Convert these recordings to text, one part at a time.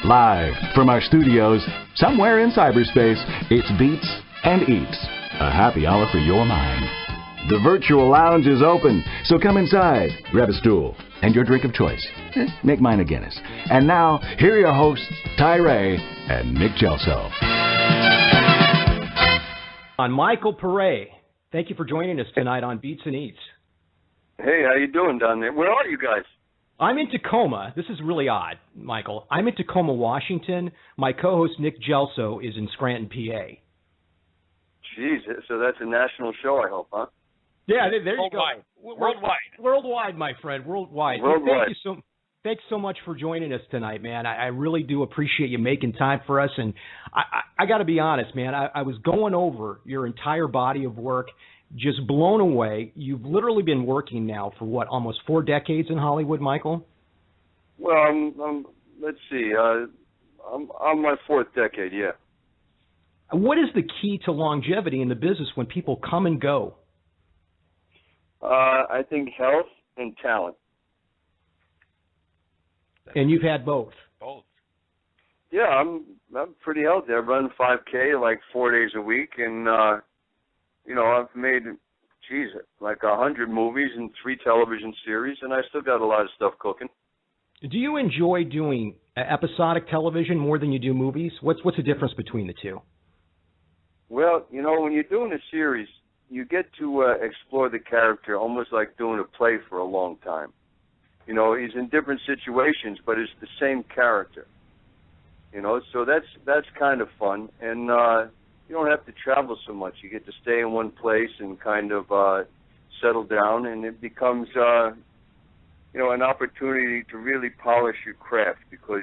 Live from our studios, somewhere in cyberspace, it's Beats and Eats, a happy hour for your mind. The virtual lounge is open, so come inside, grab a stool, and your drink of choice. Make mine a Guinness. And now, here are your hosts, Ray and Nick Gelso. On Michael Pare, thank you for joining us tonight on Beats and Eats. Hey, how you doing down there? Where are you guys? I'm in Tacoma. This is really odd, Michael. I'm in Tacoma, Washington. My co-host, Nick Gelso, is in Scranton, PA. Jeez, so that's a national show, I hope, huh? Yeah, there you go. Worldwide. Worldwide, my friend, worldwide. Worldwide. Thanks so much for joining us tonight, man. I really do appreciate you making time for us. And I got to be honest, man, I was going over your entire body of work, just blown away. You've literally been working now for, what, almost 4 decades in Hollywood, Michael? Well, let's see. I'm on my 4th decade, yeah. What is the key to longevity in the business when people come and go? I think health and talent. And you've had both? Both. Yeah, I'm pretty healthy. I run 5K like 4 days a week, and I've made, like 100 movies and 3 television series, and I still got a lot of stuff cooking. Do you enjoy doing episodic television more than you do movies? What's the difference between the two? Well, when you're doing a series, you get to explore the character almost like doing a play for a long time. He's in different situations, but it's the same character. So that's kind of fun, and you don't have to travel so much. You get to stay in one place and kind of settle down, and it becomes, an opportunity to really polish your craft because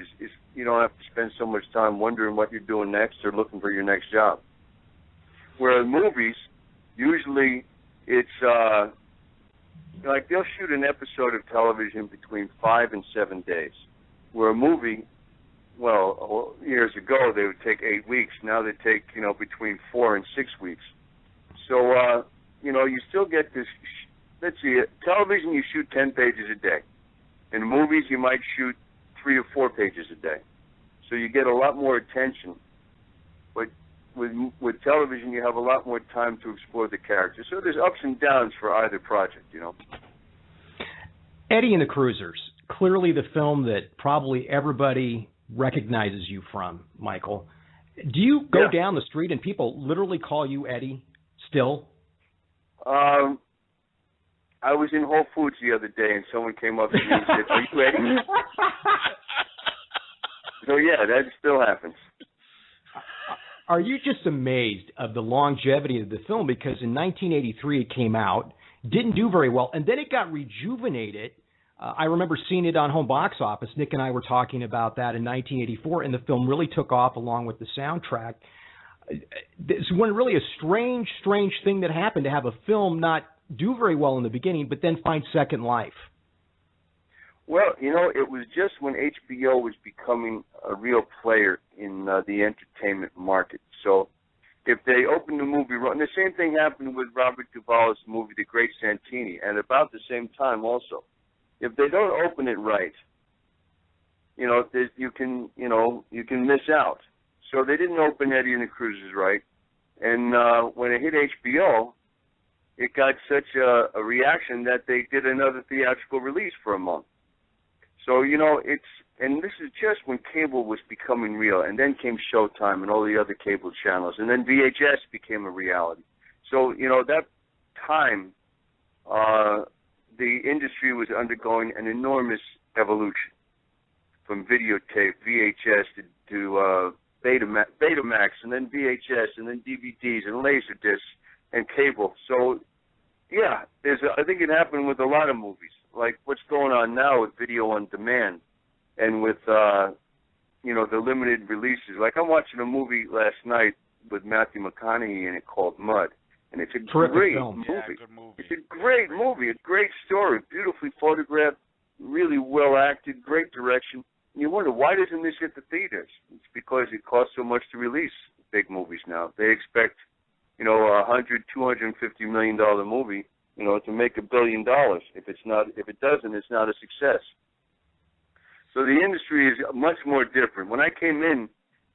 you don't have to spend so much time wondering what you're doing next or looking for your next job. Whereas movies, usually it's like they'll shoot an episode of television between 5 and 7 days, where a movie, well, years ago they would take 8 weeks. Now they take, between 4 and 6 weeks. So, you still get this, let's see, television you shoot 10 pages a day. In movies you might shoot 3 or 4 pages a day. So you get a lot more attention. But with television you have a lot more time to explore the character. So there's ups and downs for either project, Eddie and the Cruisers, clearly the film that probably everybody recognizes you from, Michael. Do you go down the street and people literally call you Eddie still? I was in Whole Foods the other day and someone came up to me and said, "Are you Eddie?" So yeah, that still happens. Are you just amazed of the longevity of the film? Because in 1983 it came out, didn't do very well, and then it got rejuvenated. I remember seeing it on home box office. Nick and I were talking about that in 1984, and the film really took off along with the soundtrack. It's really a strange thing that happened to have a film not do very well in the beginning, but then find second life. Well, it was just when HBO was becoming a real player in the entertainment market. So if they opened the movie wrong, and the same thing happened with Robert Duvall's movie, The Great Santini, and about the same time also. If they don't open it right, you can miss out. So they didn't open Eddie and the Cruisers right, and when it hit HBO, it got such a reaction that they did another theatrical release for a month. So, and this is just when cable was becoming real, and then came Showtime and all the other cable channels, and then VHS became a reality. So, that time, the industry was undergoing an enormous evolution from videotape, VHS, to Betamax, and then VHS, and then DVDs, and Laserdiscs, and cable. So, yeah, I think it happened with a lot of movies, like what's going on now with video on demand and with, the limited releases. Like I'm watching a movie last night with Matthew McConaughey in it called Mud, and it's a great movie. Yeah, good movie. It's a great movie, a great story, beautifully photographed, really well acted, great direction. And you wonder, why doesn't this hit the theaters? It's because it costs so much to release big movies now. They expect, $100, $250 million movie, to make $1 billion. If it doesn't, it's not a success. So the industry is much more different. When I came in,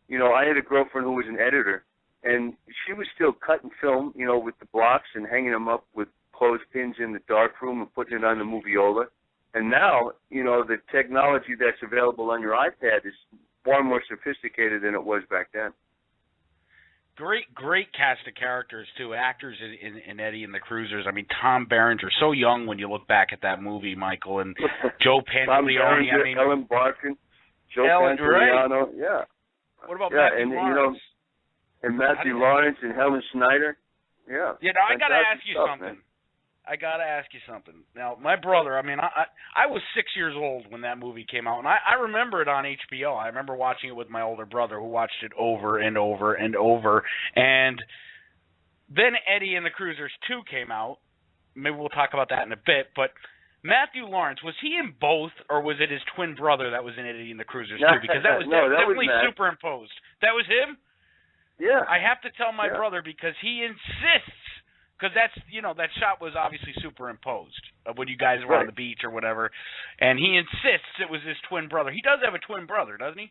you know, I had a girlfriend who was an editor, and she was still cutting film, you know, with the blocks and hanging them up with clothespins in the darkroom and putting it on the moviola. And now, you know, the technology that's available on your iPad is far more sophisticated than it was back then. Great cast of characters, too. Actors in Eddie and the Cruisers. I mean, Tom Berenger, so young when you look back at that movie, Michael, and Joe Pantoliano. I mean, Ellen Barkin, Joe Pantoliano, yeah. What about Matthew Lawrence? You know, and Matthew Lawrence and Helen Snyder, yeah. You know, I got to ask you something. Man. I got to ask you something. Now, my brother, I mean, I was 6 years old when that movie came out, and I remember it on HBO. I remember watching it with my older brother, who watched it over and over and over. And then Eddie and the Cruisers 2 came out. Maybe we'll talk about that in a bit. But Matthew Lawrence, was he in both, or was it his twin brother that was in Eddie and the Cruisers 2? Because that was definitely superimposed. That was him? Yeah. I have to tell my brother because he insists. Because that's, you know, that shot was obviously superimposed when you guys were on the beach or whatever. And he insists it was his twin brother. He does have a twin brother, doesn't he?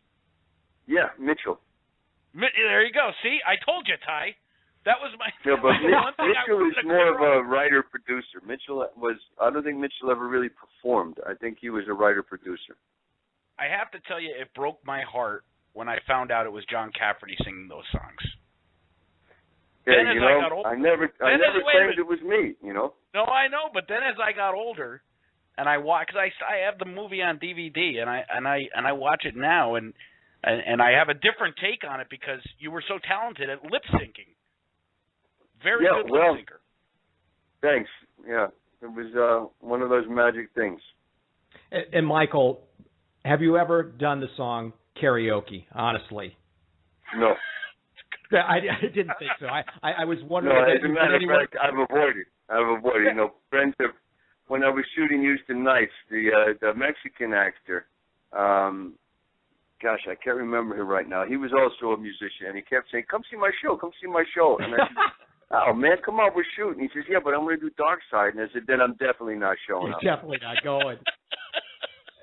Yeah, Mitchell. There you go. See, I told you, Ty. That was my. Yeah, but Mitchell is more of a writer-producer. I don't think Mitchell ever really performed. I think he was a writer-producer. I have to tell you, it broke my heart when I found out it was John Cafferty singing those songs. Yeah, you know, I never claimed it was me, you know. No, I know, but then as I got older, and I watch, because I have the movie on DVD, and I watch it now, and I have a different take on it because you were so talented at lip syncing. Very good lip syncer. Thanks. Yeah, it was one of those magic things. And Michael, have you ever done the song karaoke? Honestly. No. I didn't think so. I was wondering. No, as a matter of fact, I've avoided. You know, friends of, when I was shooting Houston Nights, the Mexican actor, gosh, I can't remember him right now. He was also a musician, and he kept saying, "Come see my show, come see my show." And I said, "Oh man, come on, we're shooting." He says, "Yeah, but I'm going to do Dark Side." And I said, "Then I'm definitely not showing up." Definitely not going.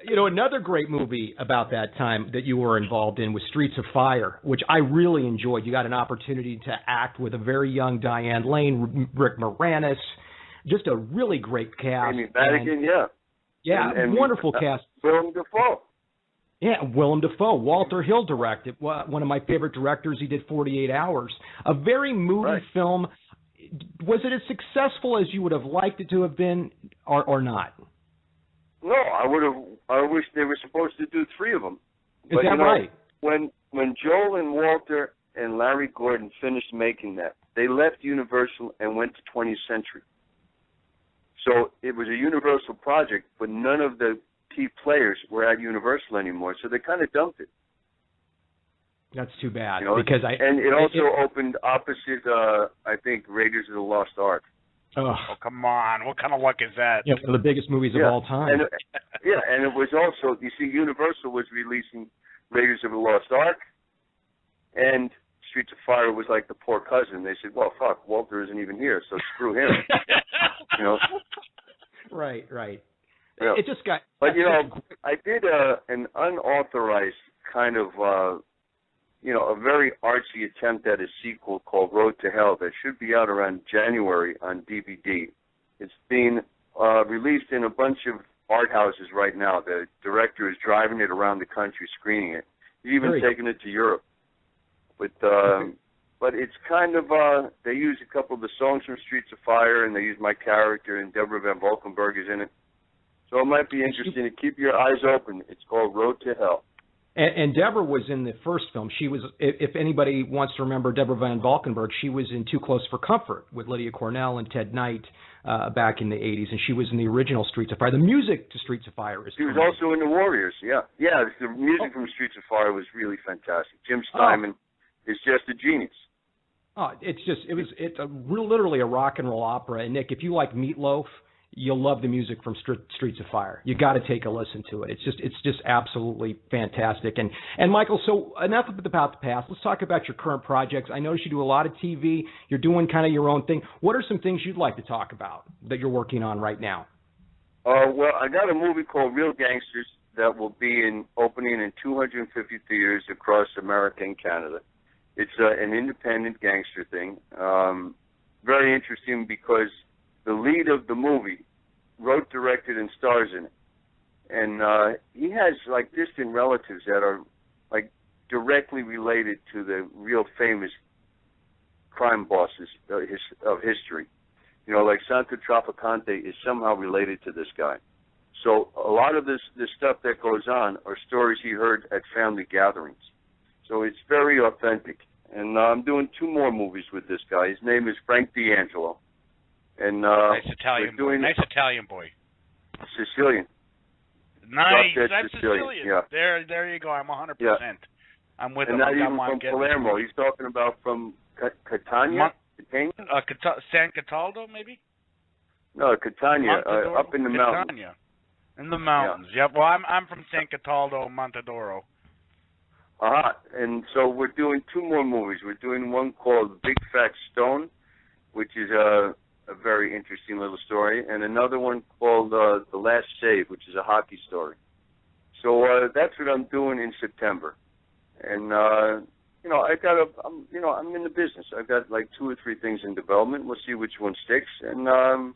You know, another great movie about that time that you were involved in was Streets of Fire, which I really enjoyed. You got an opportunity to act with a very young Diane Lane, Rick Moranis, just a really great cast. Amy Madigan, and wonderful cast. Willem Dafoe. Yeah, Willem Dafoe. Walter Hill directed. One of my favorite directors. He did 48 Hours. A very movie film. Was it as successful as you would have liked it to have been, or not? No, I wish they were supposed to do 3 of them. Is that right? When Joel and Walter and Larry Gordon finished making that, they left Universal and went to 20th Century. So it was a Universal project, but none of the key players were at Universal anymore, so they kind of dumped it. That's too bad. You know, because and it also opened opposite, I think, Raiders of the Lost Ark. Oh, come on. What kind of luck is that? Yeah, one of the biggest movies of all time. And it was also, you see, Universal was releasing Raiders of the Lost Ark, and Streets of Fire was like the poor cousin. They said, well, fuck, Walter isn't even here, so screw him. You know? Right. Yeah. It just got... But, you know, I did an unauthorized kind of... a very artsy attempt at a sequel called Road to Hell that should be out around January on DVD. It's being released in a bunch of art houses right now. The director is driving it around the country, screening it. He's even taking it to Europe. But it's kind of, they use a couple of the songs from Streets of Fire, and they use my character, and Deborah Van Valkenburg is in it. So it might be interesting to keep your eyes open. It's called Road to Hell. And Deborah was in the first film. She was, if anybody wants to remember Deborah Van Valkenburg, she was in Too Close for Comfort with Lydia Cornell and Ted Knight back in the 80s, and she was in the original Streets of Fire. The music to Streets of Fire is... She was also in The Warriors, yeah. Yeah, the music from Streets of Fire was really fantastic. Jim Steinman is just a genius. Oh, it's literally a rock and roll opera. And Nick, if you like Meatloaf, you'll love the music from Streets of Fire. You got to take a listen to it. It's just absolutely fantastic. And Michael, so enough about the past. Let's talk about your current projects. I notice you do a lot of TV. You're doing kind of your own thing. What are some things you'd like to talk about that you're working on right now? Well, I got a movie called Real Gangsters that will be opening in 250 theaters across America and Canada. It's an independent gangster thing. Very interesting because the lead of the movie wrote, directed, and stars in it. And he has, like, distant relatives that are, like, directly related to the real famous crime bosses of history. You know, like Santo Trafficante is somehow related to this guy. So a lot of this stuff that goes on are stories he heard at family gatherings. So it's very authentic. And I'm doing 2 more movies with this guy. His name is Frank D'Angelo. And nice Italian boy. Nice Italian boy. Sicilian. Nice. That's Sicilian. Yeah. There you go. I'm 100%. Yeah. I'm with him. And not even from Palermo. He's talking about from Catania? San Cataldo, maybe? No, Catania, up in the mountains. Catania. In the mountains. Yeah. Yep. Well, I'm from San Cataldo, Montadoro. And so we're doing 2 more movies. We're doing one called Big Fat Stone, which is a very interesting little story, and another one called The Last Save, which is a hockey story. So that's what I'm doing in September. And you know, I'm in the business. I've got like 2 or 3 things in development. We'll see which one sticks, and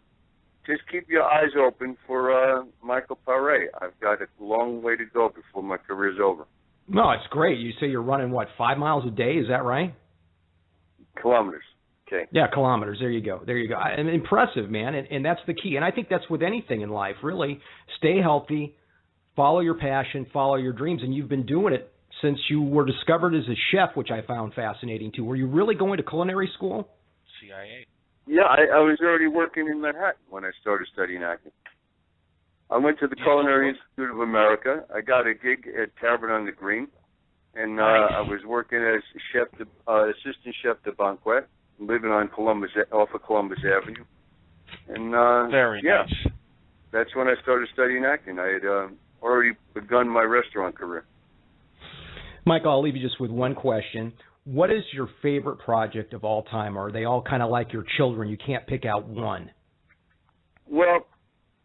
just keep your eyes open for Michael Pare. I've got a long way to go before my career's over. No, it's great. You say you're running, what, 5 miles a day? Is that right? Kilometers. Okay. Yeah, kilometers. There you go. And impressive, man. And that's the key. And I think that's with anything in life, really. Stay healthy, follow your passion, follow your dreams. And you've been doing it since you were discovered as a chef, which I found fascinating, too. Were you really going to culinary school? CIA. Yeah, I was already working in Manhattan when I started studying acting. I went to the Culinary Institute of America. I got a gig at Tavern on the Green, and I was working as assistant chef de banquet, living on off of Columbus Avenue. And very nice. That's when I started studying acting. I had already begun my restaurant career. Michael, I'll leave you just with one question. What is your favorite project of all time? Or are they all kind of like your children? You can't pick out one. Well,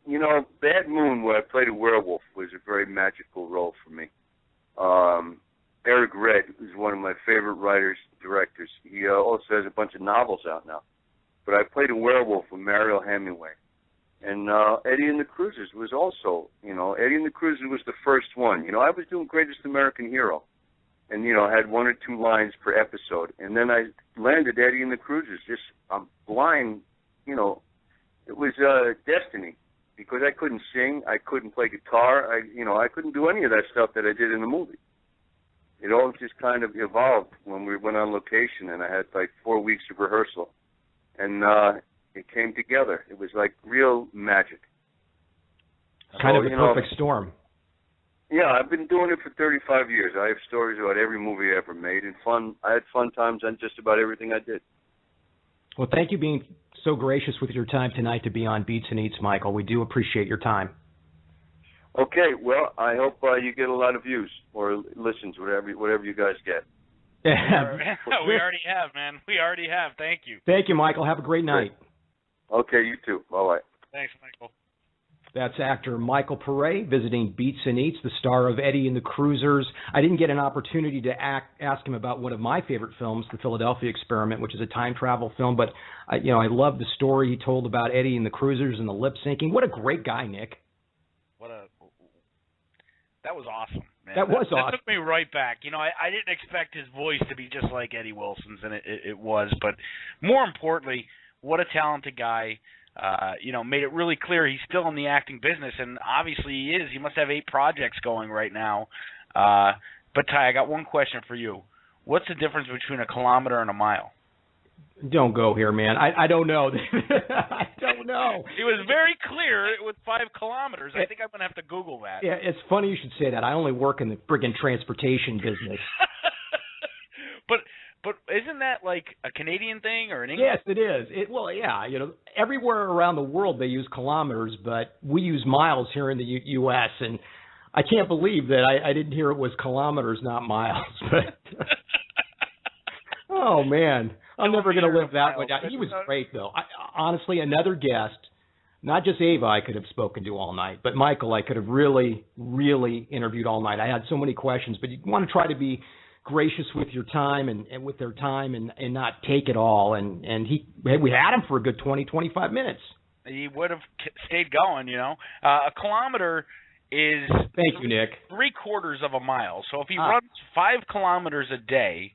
you know, Bad Moon, where I played a werewolf, was a very magical role for me. Eric Red is one of my favorite writers, directors. He also has a bunch of novels out now. But I played a werewolf with Mariel Hemingway. And Eddie and the Cruisers was also, you know, Eddie and the Cruisers was the first one. You know, I was doing Greatest American Hero. And, you know, I had 1 or 2 lines per episode. And then I landed Eddie and the Cruisers. Just, I'm blind, you know. It was destiny. Because I couldn't sing, I couldn't play guitar, I couldn't do any of that stuff that I did in the movie. It all just kind of evolved when we went on location, and I had like 4 weeks of rehearsal, and it came together. It was like real magic. Kind of a perfect storm. Yeah, I've been doing it for 35 years. I have stories about every movie I ever made, and I had fun times on just about everything I did. Well, thank you for being so gracious with your time tonight to be on Beats and Eats, Michael. We do appreciate your time. Okay, well, I hope you get a lot of views or listens, whatever you guys get. Yeah. We already have, man. We already have. Thank you. Thank you, Michael. Have a great night. Okay, you too. Bye-bye. Thanks, Michael. That's actor Michael Pare visiting Beats and Eats, the star of Eddie and the Cruisers. I didn't get an opportunity to ask him about one of my favorite films, The Philadelphia Experiment, which is a time travel film. But I love the story he told about Eddie and the Cruisers and the lip syncing. What a great guy, Nick. That was awesome, man. That was awesome. That took me right back. You know, I didn't expect his voice to be just like Eddie Wilson's, and it was. But more importantly, what a talented guy. Made it really clear he's still in the acting business, and obviously he is. He must have 8 projects going right now. But Ty, I got one question for you. What's the difference between a kilometer and a mile? Don't go here, man. I don't know. I don't know. He was very clear with 5 kilometers. I think I'm going to have to Google that. Yeah, it's funny you should say that. I only work in the friggin' transportation business. But isn't that like a Canadian thing or an English? Yes, it is. Everywhere around the world they use kilometers, but we use miles here in the U.S., and I can't believe that I didn't hear it was kilometers, not miles. But oh, man. I'm never going to live that one down. He was great, though. Honestly, another guest Not just Ava I could have spoken to all night, but Michael I could have really, really interviewed all night. I had so many questions, but you want to try to be gracious with your time and with their time and not take it all. And we had him for a good 20, 25 minutes. He would have stayed going, you know. A kilometer is Thank you, Nick. 3/4 of a mile. So if he runs 5 kilometers a day,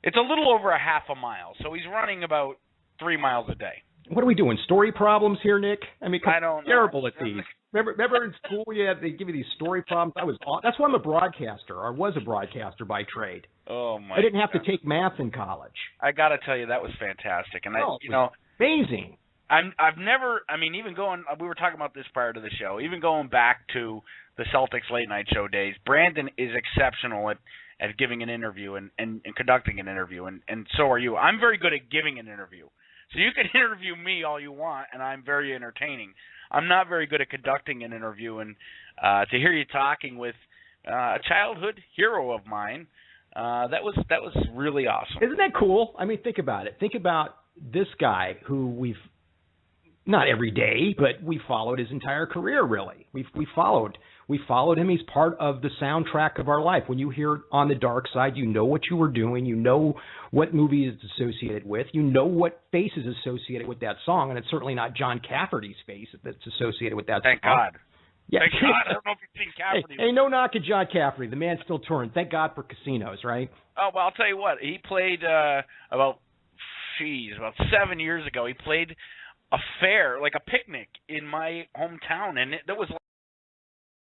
it's a little over a half a mile. So he's running about 3 miles a day. What are we doing? Story problems here, Nick? I mean, I don't know. Terrible at these. Remember in school, they give you these story problems. That's why I'm a broadcaster. I was a broadcaster by trade. Oh my! I didn't have to take math in college. I got to tell you, that was fantastic, and amazing. I've never. I mean, even going. We were talking about this prior to the show. Even going back to the Celtics late night show days, Brandon is exceptional at giving an interview and conducting an interview, and so are you. I'm very good at giving an interview. So you can interview me all you want, and I'm very entertaining. I'm not very good at conducting an interview, and to hear you talking with a childhood hero of mine, that was really awesome. Isn't that cool? I mean, think about it. Think about this guy who we've not every day, but we followed his entire career. Really, we followed him. He's part of the soundtrack of our life. When you hear On the Dark Side, you know what you were doing. You know what movie it's associated with. You know what face is associated with that song, and it's certainly not John Cafferty's face that's associated with that Thank song. God. Yeah. Thank God. I don't know if you've seen Cafferty. Hey, no knock at John Cafferty. The man's still touring. Thank God for casinos, right? Oh, well, I'll tell you what. He played about 7 years ago. He played a fair, like a picnic in my hometown, and that was